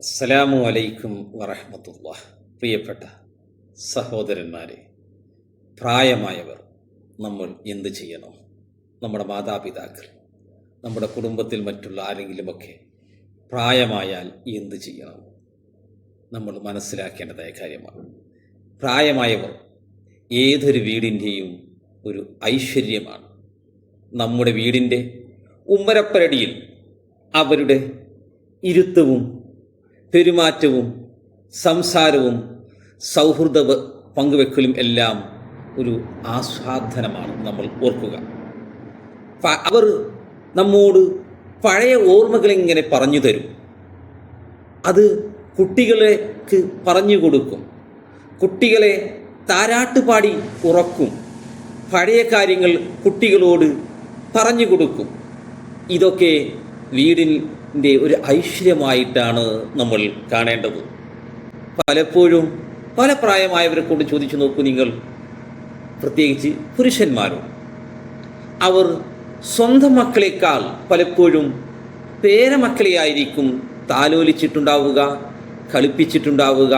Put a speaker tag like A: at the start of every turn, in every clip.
A: അസ്സലാമു അലൈക്കും വറഹ്മത്തുള്ളാഹി. പ്രിയപ്പെട്ട സഹോദരന്മാരെ, പ്രായമായവർ നമ്മൾ എന്ത് ചെയ്യണം? നമ്മുടെ മാതാപിതാക്കൾ, നമ്മുടെ കുടുംബത്തിൽ മറ്റുള്ള ആരെങ്കിലുമൊക്കെ പ്രായമായാൽ എന്ത് ചെയ്യണം? നമ്മൾ മനസ്സിലാക്കേണ്ടതായ കാര്യമാണ്. പ്രായമായവർ ഏതൊരു വീടിൻ്റെയും ഒരു ഐശ്വര്യമാണ്. നമ്മുടെ വീടിൻ്റെ ഉമ്മരപ്പരടിയിൽ അവരുടെ ഇരുത്തവും പെരുമാറ്റവും സംസാരവും സൗഹൃദ പങ്കുവെക്കലും എല്ലാം ഒരു ആസ്വാദനമാണ്. നമ്മൾ ഓർക്കുക, അവർ നമ്മോട് പഴയ ഓർമ്മകളിങ്ങനെ പറഞ്ഞു തരും. അത് കുട്ടികളേക്ക് പറഞ്ഞു കൊടുക്കും. കുട്ടികളെ താരാട്ടുപാടി ഉറക്കും. പഴയ കാര്യങ്ങൾ കുട്ടികളോട് പറഞ്ഞു കൊടുക്കും. ഇതൊക്കെ വീടിൻ്റെ ഒരു ഐശ്വര്യമായിട്ടാണ് നമ്മൾ കാണേണ്ടത്. പലപ്പോഴും പല പ്രായമായവരെ കൊണ്ട് ചോദിച്ചു നോക്കൂ നിങ്ങൾ, പ്രത്യേകിച്ച് പുരുഷന്മാരും, അവർ സ്വന്തം മക്കളെക്കാൾ പലപ്പോഴും പേരമക്കളെയായിരിക്കും താലോലിച്ചിട്ടുണ്ടാവുക, കളിപ്പിച്ചിട്ടുണ്ടാവുക,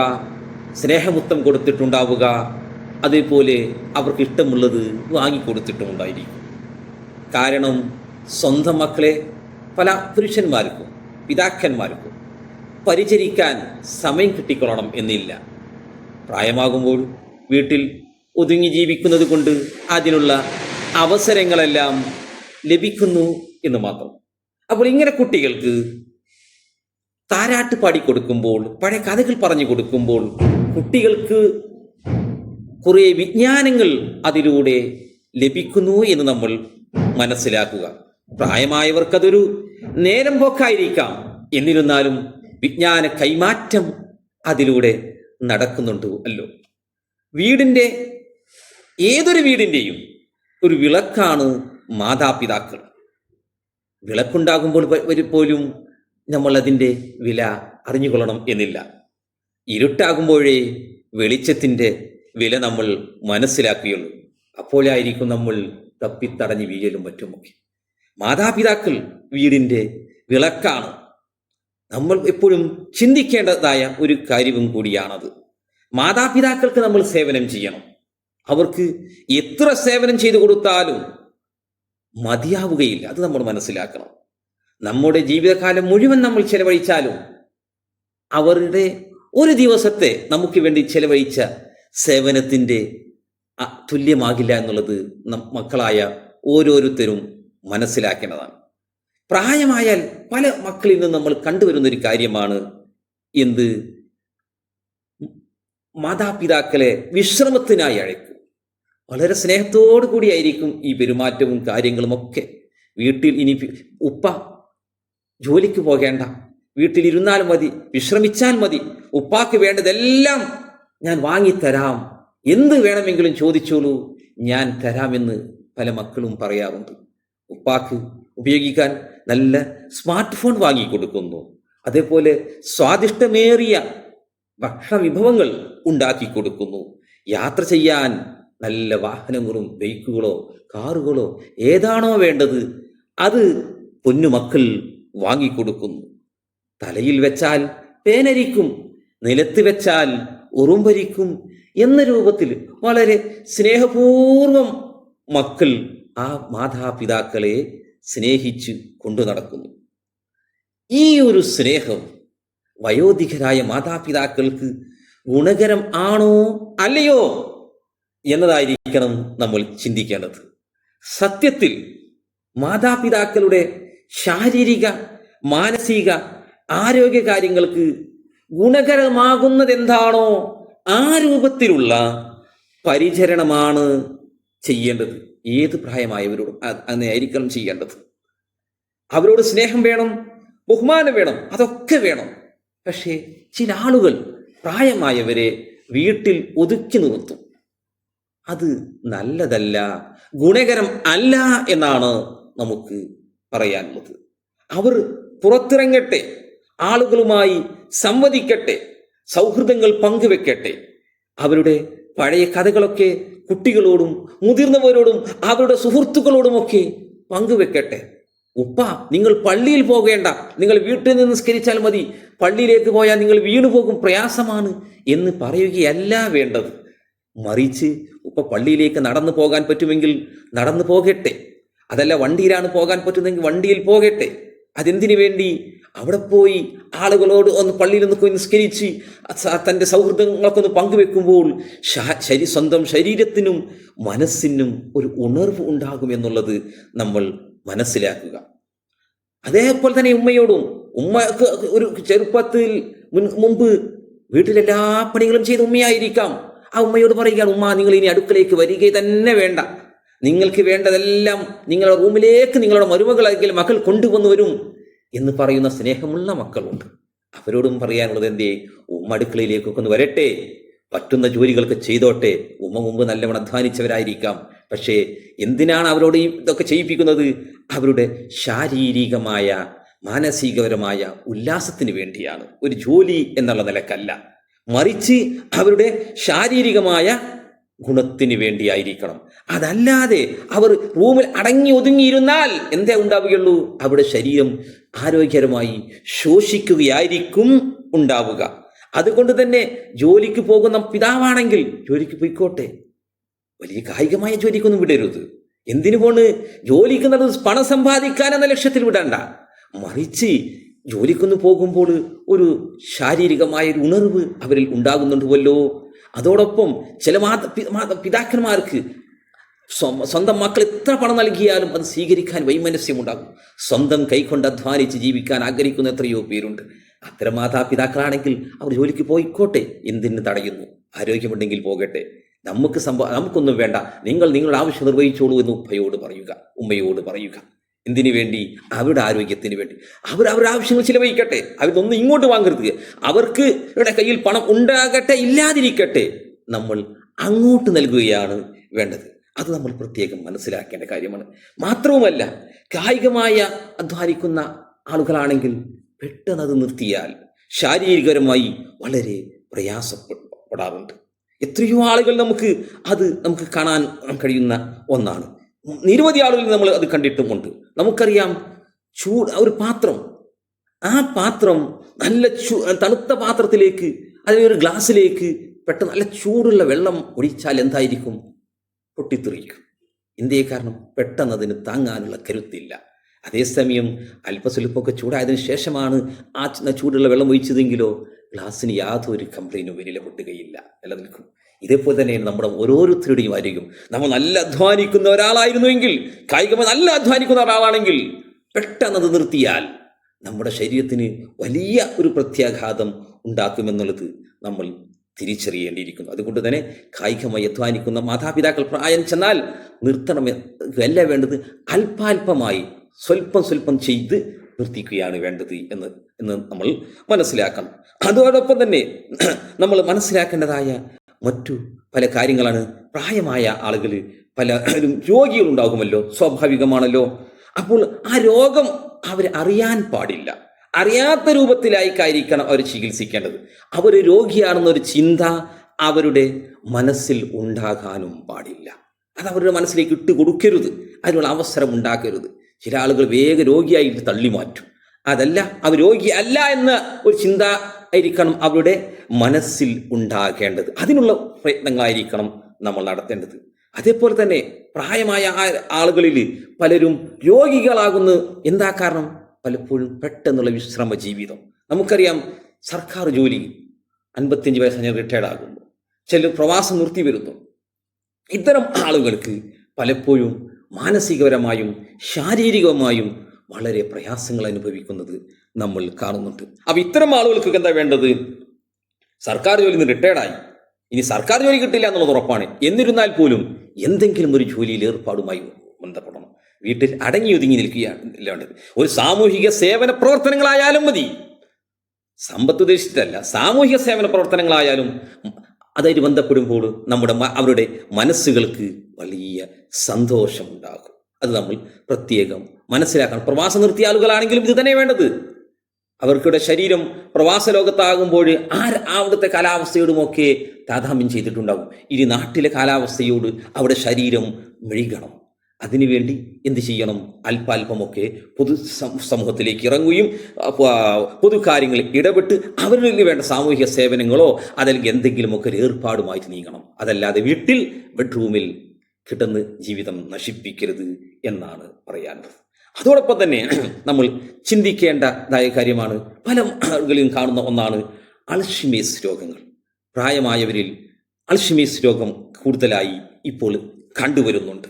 A: സ്നേഹമുത്തം കൊടുത്തിട്ടുണ്ടാവുക, അതേപോലെ അവർക്ക് ഇഷ്ടമുള്ളത് വാങ്ങിക്കൊടുത്തിട്ടുമുണ്ടായിരിക്കും. കാരണം സ്വന്തം മക്കളെ പല പുരുഷന്മാർക്കും പിതാക്കന്മാർക്കും പരിചരിക്കാൻ സമയം കിട്ടിക്കൊള്ളണം എന്നില്ല. പ്രായമാകുമ്പോൾ വീട്ടിൽ ഒതുങ്ങി ജീവിക്കുന്നത് കൊണ്ട് അതിനുള്ള അവസരങ്ങളെല്ലാം ലഭിക്കുന്നു എന്ന് മാത്രം. അപ്പോൾ ഇങ്ങനെ കുട്ടികൾക്ക് താരാട്ട് പാടിക്കൊടുക്കുമ്പോൾ, പഴയ കഥകൾ പറഞ്ഞു കൊടുക്കുമ്പോൾ കുട്ടികൾക്ക് കുറേ വിജ്ഞാനങ്ങൾ അതിലൂടെ ലഭിക്കുന്നു എന്ന് നമ്മൾ മനസ്സിലാക്കുക. പ്രായമായവർക്കതൊരു നേരം പോക്കായിരിക്കാം, എന്നിരുന്നാലും വിജ്ഞാന കൈമാറ്റം അതിലൂടെ നടക്കുന്നുണ്ട് അല്ലോ. ഏതൊരു വീടിൻ്റെയും ഒരു വിളക്കാണ് മാതാപിതാക്കൾ. വിളക്കുണ്ടാകുമ്പോൾ പോലും നമ്മൾ അതിൻ്റെ വില അറിഞ്ഞുകൊള്ളണം എന്നില്ല. ഇരുട്ടാകുമ്പോഴേ വെളിച്ചത്തിൻ്റെ വില നമ്മൾ മനസ്സിലാക്കുകയുള്ളൂ. അപ്പോഴായിരിക്കും നമ്മൾ തപ്പിത്തടഞ്ഞ് വീഴലും മറ്റുമൊക്കെ. മാതാപിതാക്കൾ വീടിൻ്റെ വിളക്കാണ്. നമ്മൾ എപ്പോഴും ചിന്തിക്കേണ്ടതായ ഒരു കാര്യവും കൂടിയാണത്. മാതാപിതാക്കൾക്ക് നമ്മൾ സേവനം ചെയ്യണം. അവർക്ക് എത്ര സേവനം ചെയ്തു കൊടുത്താലും മതിയാവുകയില്ല. അത് നമ്മൾ മനസ്സിലാക്കണം. നമ്മുടെ ജീവിതകാലം മുഴുവൻ നമ്മൾ ചെലവഴിച്ചാലും അവരുടെ ഒരു ദിവസത്തെ നമുക്ക് വേണ്ടി ചെലവഴിച്ച സേവനത്തിൻ്റെ തുല്യമാകില്ല എന്നുള്ളത് മക്കളായ ഓരോരുത്തരും മനസ്സിലാക്കേണ്ടതാണ്. പ്രായമായാൽ പല മക്കളിൽ നിന്ന് നമ്മൾ കണ്ടുവരുന്നൊരു കാര്യമാണ് മാതാപിതാക്കളെ വിശ്രമത്തിനായി അழைക്കും. വളരെ സ്നേഹത്തോടു കൂടിയായിരിക്കും ഈ പെരുമാറ്റവും കാര്യങ്ങളും ഒക്കെ. വീട്ടിൽ ഇനി ഉപ്പ ജോലിക്ക് പോകേണ്ട, വീട്ടിലിരുന്നാൽ മതി, വിശ്രമിച്ചാൽ മതി, ഉപ്പാക്ക് വേണ്ടതെല്ലാം ഞാൻ വാങ്ങിത്തരാം, എന്ത് വേണമെങ്കിലും ചോദിച്ചോളൂ, ഞാൻ തരാമെന്ന് പല മക്കളും പറയാറുണ്ട്. ഉപ്പാക്ക് ഉപയോഗിക്കാൻ നല്ല സ്മാർട്ട് ഫോൺ വാങ്ങിക്കൊടുക്കുന്നു. അതേപോലെ സ്വാദിഷ്ടമേറിയ ഭക്ഷണ വിഭവങ്ങൾ ഉണ്ടാക്കി കൊടുക്കുന്നു. യാത്ര ചെയ്യാൻ നല്ല വാഹനങ്ങളും ബൈക്കുകളോ കാറുകളോ ഏതാണോ വേണ്ടത് അത് പൊന്നുമക്കൾ വാങ്ങിക്കൊടുക്കുന്നു. തലയിൽ വെച്ചാൽ പേനരിക്കും, നിലത്ത് വെച്ചാൽ ഉറുമ്പരിക്കും എന്ന രൂപത്തിൽ വളരെ സ്നേഹപൂർവം മക്കൾ ആ മാതാപിതാക്കളെ സ്നേഹിച്ച് കൊണ്ടു നടക്കുന്നു. ഈ ഒരു സ്നേഹം വയോധികരായ മാതാപിതാക്കൾക്ക് ഗുണകരം ആണോ അല്ലയോ എന്നതായിരിക്കണം നമ്മൾ ചിന്തിക്കേണ്ടത്. സത്യത്തിൽ മാതാപിതാക്കളുടെ ശാരീരിക മാനസിക ആരോഗ്യ കാര്യങ്ങൾക്ക് ഗുണകരമാകുന്നത് എന്താണോ ആ രൂപത്തിലുള്ള പരിചരണമാണ് ചെയ്യേണ്ടത്. ഏത് പ്രായമായവരോടും അങ്ങനെയായിരിക്കണം ചെയ്യേണ്ടത്. അവരോട് സ്നേഹം വേണം, ബഹുമാനം വേണം, അതൊക്കെ വേണം. പക്ഷേ ചില ആളുകൾ പ്രായമായവരെ വീട്ടിൽ ഒതുക്കി നിർത്തും. അത് നല്ലതല്ല, ഗുണകരം അല്ല എന്നാണ് നമുക്ക് പറയാനുള്ളത്. അവർ പുറത്തിറങ്ങട്ടെ, ആളുകളുമായി സംവദിക്കട്ടെ, സൗഹൃദങ്ങൾ പങ്കുവെക്കട്ടെ. അവരുടെ പഴയ കഥകളൊക്കെ കുട്ടികളോടും മുതിർന്നവരോടും അവരുടെ സുഹൃത്തുക്കളോടുമൊക്കെ പങ്കുവെക്കട്ടെ. ഉപ്പ, നിങ്ങൾ പള്ളിയിൽ പോകേണ്ട, നിങ്ങൾ വീട്ടിൽ നിന്ന് നിസ്കരിച്ചാൽ മതി, പള്ളിയിലേക്ക് പോയാൽ നിങ്ങൾ വീണു പോകും, പ്രയാസമാണ് എന്ന് പറയുകയല്ല വേണ്ടത്. മറിച്ച് ഉപ്പ പള്ളിയിലേക്ക് നടന്നു പോകാൻ പറ്റുമെങ്കിൽ നടന്നു പോകട്ടെ, അതല്ല വണ്ടിയിലാണ് പോകാൻ പറ്റുന്നതെങ്കിൽ വണ്ടിയിൽ പോകട്ടെ. അതെന്തിനു വേണ്ടി? അവിടെ പോയി ആളുകളോട് ഒന്ന് പള്ളിയിൽ നിന്ന് പോയി നിസ്കരിച്ച് തൻ്റെ സൗഹൃദങ്ങളൊക്കെ ഒന്ന് പങ്കുവെക്കുമ്പോൾ സ്വന്തം ശരീരത്തിനും മനസ്സിനും ഒരു ഉണർവ് ഉണ്ടാകും എന്നുള്ളത് നമ്മൾ മനസ്സിലാക്കുക. അതേപോലെ തന്നെ ഉമ്മയോടും, ഉമ്മക്ക് ഒരു ചെറുപ്പത്തിൽ മുമ്പ് വീട്ടിലെല്ലാ പണികളും ചെയ്ത് ഉമ്മയായിരിക്കാം. ആ ഉമ്മയോട് പറയുകയാണ്, ഉമ്മ, നിങ്ങൾ ഇനി അടുക്കളയ്ക്ക് വരിക തന്നെ വേണ്ട, നിങ്ങൾക്ക് വേണ്ടതെല്ലാം നിങ്ങളുടെ റൂമിലേക്ക് നിങ്ങളുടെ മരുമകൾ മകൾ കൊണ്ടുവന്നു വരും എന്ന് പറയുന്ന സ്നേഹമുള്ള മക്കളുണ്ട്. അവരോടും പറയാനുള്ളത് എന്തേ? ഉമ്മ അടുക്കളയിലേക്കൊക്കെ ഒന്ന് വരട്ടെ, പറ്റുന്ന ജോലികൾക്ക് ചെയ്തോട്ടെ. ഉമ്മ മുമ്പ് നല്ലവണ്ണം അധ്വാനിച്ചവരായിരിക്കാം. പക്ഷേ എന്തിനാണ് അവരോട് ഇതൊക്കെ ചെയ്യിപ്പിക്കുന്നത്? അവരുടെ ശാരീരികമായ മാനസികപരമായ ഉല്ലാസത്തിന് വേണ്ടിയാണ്, ഒരു ജോലി എന്നുള്ള നിലക്കല്ല. മറിച്ച് അവരുടെ ശാരീരികമായ ഗുണത്തിന് വേണ്ടിയായിരിക്കണം. അതല്ലാതെ അവർ റൂമിൽ അടങ്ങി ഒതുങ്ങിയിരുന്നാൽ എന്തേ ഉണ്ടാവുകയുള്ളൂ? അവരുടെ ശരീരം ആരോഗ്യകരമായി ശോഷിക്കുകയായിരിക്കും ഉണ്ടാവുക. അതുകൊണ്ട് തന്നെ ജോലിക്ക് പോകുന്ന പിതാവാണെങ്കിൽ ജോലിക്ക് പോയിക്കോട്ടെ, വലിയ കായികമായ ജോലിക്കൊന്നും വിടരുത്. എന്തിനു പോണ്? ജോലിക്കുന്നത് പണം സമ്പാദിക്കാൻ എന്ന ലക്ഷ്യത്തിൽ വിടണ്ട. മറിച്ച് ജോലിക്കൊന്ന് പോകുമ്പോൾ ഒരു ശാരീരികമായ ഒരു ഉണർവ് അവരിൽ ഉണ്ടാകുന്നുണ്ടുവല്ലോ. അതോടൊപ്പം ചില പിതാക്കന്മാർക്ക് സ്വന്തം മക്കൾ എത്ര പണം നൽകിയാലും അത് സ്വീകരിക്കാൻ വൈമനസ്യമുണ്ടാകും. സ്വന്തം കൈകൊണ്ട് അധ്വാനിച്ച് ജീവിക്കാൻ ആഗ്രഹിക്കുന്ന എത്രയോ പേരുണ്ട്. അത്തരം മാതാപിതാക്കളാണെങ്കിൽ അവർ ജോലിക്ക് പോയിക്കോട്ടെ, എന്തിന് തടയുന്നു? ആരോഗ്യമുണ്ടെങ്കിൽ പോകട്ടെ, നമുക്കൊന്നും വേണ്ട, നിങ്ങൾ നിങ്ങളുടെ ആവശ്യം നിർവഹിച്ചോളൂ എന്ന് ഉമ്മയോട് പറയുക. എന്തിനു വേണ്ടി? അവരുടെ ആരോഗ്യത്തിന് വേണ്ടി. അവരുടെ ആവശ്യങ്ങൾ ചിലവഴിക്കട്ടെ, അവരൊന്നും ഇങ്ങോട്ട് വാങ്ങരുത്. അവർക്ക് ഇവിടെ കയ്യിൽ പണം ഉണ്ടാകട്ടെ, ഇല്ലാതിരിക്കട്ടെ, നമ്മൾ അങ്ങോട്ട് നൽകുകയാണ് വേണ്ടത്. അത് നമ്മൾ പ്രത്യേകം മനസ്സിലാക്കേണ്ട കാര്യമാണ്. മാത്രവുമല്ല, കായികമായ അധ്വാനിക്കുന്ന ആളുകളാണെങ്കിൽ പെട്ടെന്ന് അത് നിർത്തിയാൽ ശാരീരികപരമായി വളരെ പ്രയാസപ്പെടാറുണ്ട്. എത്രയോ ആളുകൾ നമുക്ക് കാണാൻ കഴിയുന്ന ഒന്നാണ്. നിരവധി ആളുകൾ നമ്മൾ അത് കണ്ടിട്ടുമുണ്ട്. നമുക്കറിയാം, ഒരു പാത്രം, ആ പാത്രം നല്ല തണുത്ത പാത്രത്തിലേക്ക്, അതിനൊരു ഗ്ലാസ്സിലേക്ക് പെട്ടെന്ന് നല്ല ചൂടുള്ള വെള്ളം ഒഴിച്ചാൽ എന്തായിരിക്കും? പൊട്ടിത്തെറിക്കും. എന്തേ കാരണം? പെട്ടെന്ന് അതിന് താങ്ങാനുള്ള കരുത്തില്ല. അതേസമയം അല്പസ്വല്പമൊക്കെ ചൂടായതിനു ശേഷമാണ് ആ ചൂടുള്ള വെള്ളം ഒഴിച്ചതെങ്കിലോ ഗ്ലാസ്സിന് യാതൊരു കംപ്ലൈൻറ്റും വരില്ല, പൊട്ടുകയില്ല, നിലനിൽക്കും. ഇതേപോലെ തന്നെയാണ് നമ്മുടെ ഓരോരുത്തരുടെയും ആരോഗ്യം. നമ്മൾ നല്ല അധ്വാനിക്കുന്ന ഒരാളായിരുന്നുവെങ്കിൽ, കായികമായി നല്ല അധ്വാനിക്കുന്ന ഒരാളാണെങ്കിൽ പെട്ടെന്നത് നിർത്തിയാൽ നമ്മുടെ ശരീരത്തിന് വലിയ ഒരു പ്രത്യാഘാതം ഉണ്ടാക്കുമെന്നുള്ളത് നമ്മൾ തിരിച്ചറിയേണ്ടിയിരിക്കുന്നു. അതുകൊണ്ട് തന്നെ കായികമായി അധ്വാനിക്കുന്ന മാതാപിതാക്കൾ പ്രായം ചെന്നാൽ നിർത്തണമെന്നല്ല വേണ്ടത്, അല്പാൽപമായി സ്വല്പം ചെയ്ത് നിർത്തിക്കുകയാണ് വേണ്ടത് എന്ന് നമ്മൾ മനസ്സിലാക്കണം. അതോടൊപ്പം തന്നെ നമ്മൾ മനസ്സിലാക്കേണ്ടതായ മറ്റു പല കാര്യങ്ങളാണ്. പ്രായമായ ആളുകൾ പലരും രോഗികളുണ്ടാകുമല്ലോ, സ്വാഭാവികമാണല്ലോ. അപ്പോൾ ആ രോഗം അവർ അറിയാൻ പാടില്ല. അറിയാത്ത രൂപത്തിലായിരിക്കണം അവർ ചികിത്സിക്കേണ്ടത്. അവർ രോഗിയാണെന്നൊരു ചിന്ത അവരുടെ മനസ്സിൽ ഉണ്ടാകാനും പാടില്ല. അത് അവരുടെ മനസ്സിലേക്ക് ഇട്ട് കൊടുക്കരുത്, അതിനുള്ള അവസരം ഉണ്ടാക്കരുത്. ചില ആളുകൾ വേഗം രോഗിയായിട്ട് തള്ളി മാറ്റും. അതല്ല, അവർ രോഗി അല്ല എന്ന ഒരു ചിന്ത ആയിരിക്കണം അവരുടെ മനസ്സിൽ ഉണ്ടാകേണ്ടത്. അതിനുള്ള പ്രയത്നങ്ങളായിരിക്കണം നമ്മൾ നടത്തേണ്ടത്. അതേപോലെ തന്നെ പ്രായമായ ആളുകളിൽ പലരും രോഗികളാകുന്നത് എന്താ കാരണം? പലപ്പോഴും പെട്ടെന്നുള്ള വിശ്രമ ജീവിതം. നമുക്കറിയാം, സർക്കാർ ജോലി 55 വയസ്സ് റിട്ടയർഡ് ആകുന്നു, ചില പ്രവാസം നിർത്തി വരുന്നു. ഇത്തരം ആളുകൾക്ക് പലപ്പോഴും മാനസികപരമായും ശാരീരികമായും വളരെ പ്രയാസങ്ങൾ അനുഭവിക്കുന്നത് നമ്മൾ കാണുന്നുണ്ട്. അപ്പം ഇത്തരം ആളുകൾക്ക് എന്താ വേണ്ടത്? സർക്കാർ ജോലിയിൽ നിന്ന് റിട്ടയർഡായി, ഇനി സർക്കാർ ജോലി കിട്ടില്ല എന്നുള്ളത് ഉറപ്പാണ്. എന്നിരുന്നാൽ പോലും എന്തെങ്കിലും ഒരു ജോലിയിൽ ഏർപ്പാടുമായി ബന്ധപ്പെടണം. വീട്ടിൽ അടങ്ങി ഒതുങ്ങി നിൽക്കുകയാണ് വേണ്ടത്. ഒരു സാമൂഹിക സേവന പ്രവർത്തനങ്ങളായാലും മതി, സമ്പത്ത് ഉദ്ദേശിച്ചിട്ടല്ല, സാമൂഹിക സേവന പ്രവർത്തനങ്ങളായാലും അതായിട്ട് ബന്ധപ്പെടുമ്പോൾ അവരുടെ മനസ്സുകൾക്ക് വലിയ സന്തോഷമുണ്ടാകും. അത് നമ്മൾ പ്രത്യേകം മനസ്സിലാക്കണം. പ്രവാസം നിർത്തിയ ആളുകളാണെങ്കിലും ഇത് തന്നെ വേണ്ടത്. അവർക്കിവിടെ ശരീരം പ്രവാസ ലോകത്താകുമ്പോൾ അവിടുത്തെ കാലാവസ്ഥയോടുമൊക്കെ താതാമ്യം ചെയ്തിട്ടുണ്ടാകും. ഇനി നാട്ടിലെ കാലാവസ്ഥയോട് അവിടെ ശരീരം മെഴുകണം. അതിനുവേണ്ടി എന്ത് ചെയ്യണം? അല്പാൽപമൊക്കെ സമൂഹത്തിലേക്ക് ഇറങ്ങുകയും പൊതു കാര്യങ്ങളിൽ ഇടപെട്ട് അവരിൽ വേണ്ട സാമൂഹിക സേവനങ്ങളോ അതല്ലെങ്കിൽ എന്തെങ്കിലുമൊക്കെ ഒരു ഏർപ്പാടുമായിട്ട് നീങ്ങണം. അതല്ലാതെ വീട്ടിൽ ബെഡ്റൂമിൽ കിടന്ന് ജീവിതം നശിപ്പിക്കരുത് എന്നാണ് പറയാനുള്ളത്. അതോടൊപ്പം തന്നെ നമ്മൾ ചിന്തിക്കേണ്ടതായ കാര്യമാണ്, പല ആളുകളിലും കാണുന്ന ഒന്നാണ് അൾഷിമേഴ്സ് രോഗങ്ങൾ. പ്രായമായവരിൽ അൾഷിമേഴ്സ് രോഗം കൂടുതലായി ഇപ്പോൾ കണ്ടുവരുന്നുണ്ട്.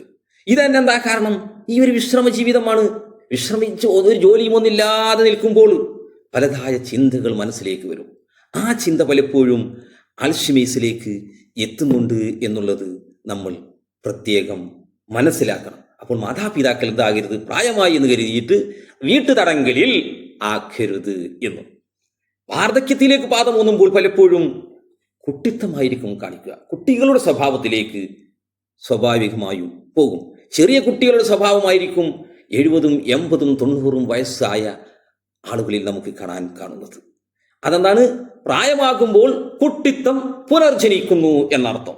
A: ഇതന്നെ എന്താ കാരണം? ഈ ഒരു വിശ്രമ ജീവിതമാണ്. വിശ്രമിച്ച് ഒരു ജോലിയും ഒന്നില്ലാതെ നിൽക്കുമ്പോൾ പലതായ ചിന്തകൾ മനസ്സിലേക്ക് വരും. ആ ചിന്ത പലപ്പോഴും അൾഷിമേഴ്സിലേക്ക് എത്തുന്നുണ്ട് എന്നുള്ളത് നമ്മൾ പ്രത്യേകം മനസ്സിലാക്കണം. അപ്പോൾ മാതാപിതാക്കൾ എന്താകരുത്? പ്രായമായി എന്ന് കരുതിയിട്ട് വീട്ടുതടങ്കലിൽ ആക്കരുത് എന്നും. വാർദ്ധക്യത്തിലേക്ക് പാദം ഊന്നുമ്പോൾ പലപ്പോഴും കുട്ടിത്തമായിരിക്കും കാണിക്കുക. കുട്ടികളുടെ സ്വഭാവത്തിലേക്ക് സ്വാഭാവികമായും പോകും. ചെറിയ കുട്ടികളുടെ സ്വഭാവമായിരിക്കും 70, 80, 90 വയസ്സായ ആളുകളിൽ നമുക്ക് കാണുന്നത്. അതെന്താണ്? പ്രായമാകുമ്പോൾ കുട്ടിത്തം പുനർജനിക്കുന്നു എന്നർത്ഥം.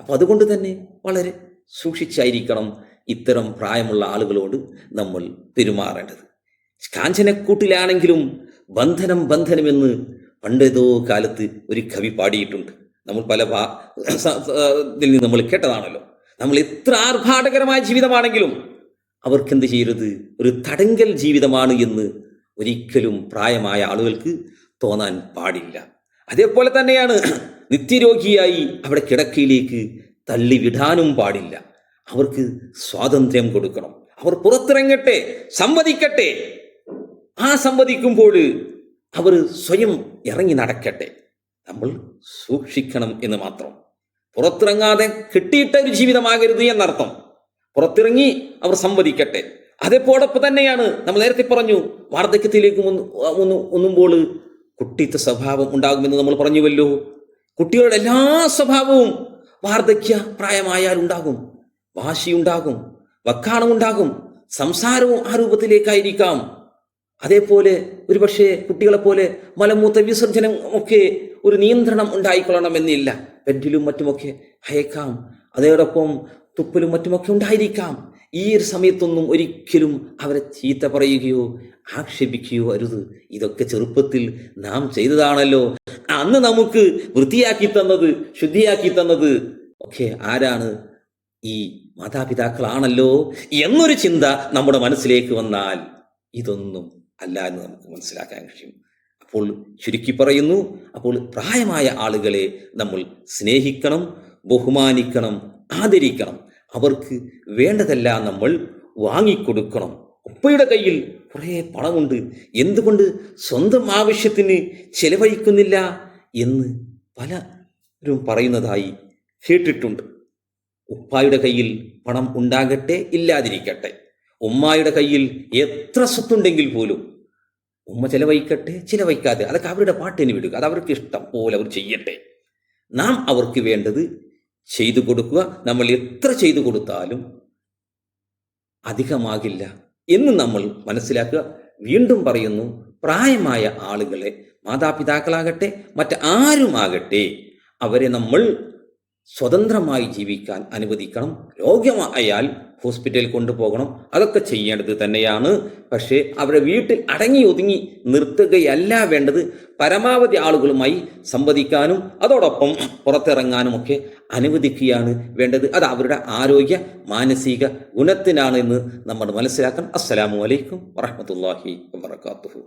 A: അപ്പൊ അതുകൊണ്ട് തന്നെ വളരെ സൂക്ഷിച്ചായിരിക്കണം ഇത്തരം പ്രായമുള്ള ആളുകളോട് നമ്മൾ പെരുമാറേണ്ടത്. കാഞ്ചനക്കൂട്ടിലാണെങ്കിലും ബന്ധനം ബന്ധനമെന്ന് പണ്ടേതോ കാലത്ത് ഒരു കവി പാടിയിട്ടുണ്ട്. നമ്മൾ പല ഇതിൽ നിന്ന് നമ്മൾ കേട്ടതാണല്ലോ. നമ്മൾ എത്ര ആർഭാടകരമായ ജീവിതമാണെങ്കിലും അവർക്കെന്ത് ചെയ്യരുത്? ഒരു തടങ്കൽ ജീവിതമാണ് എന്ന് ഒരിക്കലും പ്രായമായ ആളുകൾക്ക് തോന്നാൻ പാടില്ല. അതേപോലെ തന്നെയാണ് നിത്യരോഗിയായി അവിടെ കിടക്കയിലേക്ക് തള്ളിവിടാനും പാടില്ല. അവർക്ക് സ്വാതന്ത്ര്യം കൊടുക്കണം. അവർ പുറത്തിറങ്ങട്ടെ, സംവദിക്കട്ടെ. ആ സംവദിക്കുമ്പോൾ അവർ സ്വയം ഇറങ്ങി നടക്കട്ടെ. നമ്മൾ സൂക്ഷിക്കണം എന്ന് മാത്രം. പുറത്തിറങ്ങാതെ കിട്ടിയിട്ട ഒരു ജീവിതമാകരുത് എന്നർത്ഥം. പുറത്തിറങ്ങി അവർ സംവദിക്കട്ടെ. അതേപോടൊപ്പം തന്നെയാണ് നമ്മൾ നേരത്തെ പറഞ്ഞു, വാർദ്ധക്യത്തിലേക്ക് ഒന്നുമ്പോൾ കുട്ടിത്ത സ്വഭാവം ഉണ്ടാകുമെന്ന് നമ്മൾ പറഞ്ഞുവല്ലോ. കുട്ടികളുടെ എല്ലാ സ്വഭാവവും വാർദ്ധക്യ പ്രായമായാൽ ഉണ്ടാകും. വാശിയുണ്ടാകും, വക്കാണമുണ്ടാകും, സംസാരവും ആ രൂപത്തിലേക്കായിരിക്കാം. അതേപോലെ ഒരുപക്ഷെ കുട്ടികളെ പോലെ മലമൂത്ര വിസർജനം ഒക്കെ ഒരു നിയന്ത്രണം ഉണ്ടായിക്കൊള്ളണമെന്നില്ല. ബെഡിലും മറ്റുമൊക്കെ അയക്കാം. അതോടൊപ്പം തുപ്പലും മറ്റുമൊക്കെ ഉണ്ടായിരിക്കാം. ഈ ഒരു സമയത്തൊന്നും ഒരിക്കലും അവരെ ചീത്ത പറയുകയോ ആക്ഷേപിക്കുകയോ അരുത്. ഇതൊക്കെ ചെറുപ്പത്തിൽ നാം ചെയ്തതാണല്ലോ. അന്ന് നമുക്ക് വൃത്തിയാക്കി തന്നത്, ശുദ്ധിയാക്കി തന്നത് ഒക്കെ ആരാണ്? ഈ മാതാപിതാക്കളാണല്ലോ എന്നൊരു ചിന്ത നമ്മുടെ മനസ്സിലേക്ക് വന്നാൽ ഇതൊന്നും അല്ല എന്ന് നമുക്ക് മനസ്സിലാക്കാൻ കഴിയും. അപ്പോൾ ചുരുക്കി പറയുന്നു, അപ്പോൾ പ്രായമായ ആളുകളെ നമ്മൾ സ്നേഹിക്കണം, ബഹുമാനിക്കണം, ആദരിക്കണം. അവർക്ക് വേണ്ടതെല്ലാം നമ്മൾ വാങ്ങിക്കൊടുക്കണം. ഉപ്പയുടെ കയ്യിൽ കുറേ പണമുണ്ട്, എന്തുകൊണ്ട് സ്വന്തം ആവശ്യത്തിന് ചെലവഴിക്കുന്നില്ല എന്ന് പലരും പറയുന്നതായി കേട്ടിട്ടുണ്ട്. ഉപ്പായുടെ കയ്യിൽ പണം ഉണ്ടാകട്ടെ, ഇല്ലാതിരിക്കട്ടെ, ഉമ്മായുടെ കയ്യിൽ എത്ര സ്വത്തുണ്ടെങ്കിൽ പോലും ഉമ്മ ചെലവഴിക്കട്ടെ, ചിലവഴിക്കാതെ, അതൊക്കെ അവരുടെ പാട്ടിന് വിടുക. അത് അവർക്ക് ഇഷ്ടം പോലെ അവർ ചെയ്യട്ടെ. നാം അവർക്ക് വേണ്ടത് ചെയ്തു കൊടുക്കുക. നമ്മൾ എത്ര ചെയ്തു കൊടുത്താലും അധികമാകില്ല എന്ന് നമ്മൾ മനസ്സിലാക്കുക. വീണ്ടും പറയുന്നു, പ്രായമായ ആളുകളെ, മാതാപിതാക്കളാകട്ടെ മറ്റ് ആരുമാകട്ടെ, അവരെ നമ്മൾ സ്വതന്ത്രമായി ജീവിക്കാൻ അനുവദിക്കണം. രോഗമായാൽ ഹോസ്പിറ്റലിൽ കൊണ്ടുപോകണം. അതൊക്കെ ചെയ്യേണ്ടത് തന്നെയാണ്. പക്ഷേ അവരുടെ വീട്ടിൽ അടങ്ങി ഒതുങ്ങി നിർത്തുകയല്ല വേണ്ടത്. പരമാവധി ആളുകളുമായി സംവദിക്കാനും അതോടൊപ്പം പുറത്തിറങ്ങാനും ഒക്കെ അനുവദിക്കുകയാണ് വേണ്ടത്. അത് അവരുടെ ആരോഗ്യ മാനസിക ഗുണത്തിനാണ് എന്ന് നമ്മൾ മനസ്സിലാക്കണം. അസ്സലാമു അലൈക്കും വറഹ്മത്തുള്ളാഹി വബറകാതുഹു.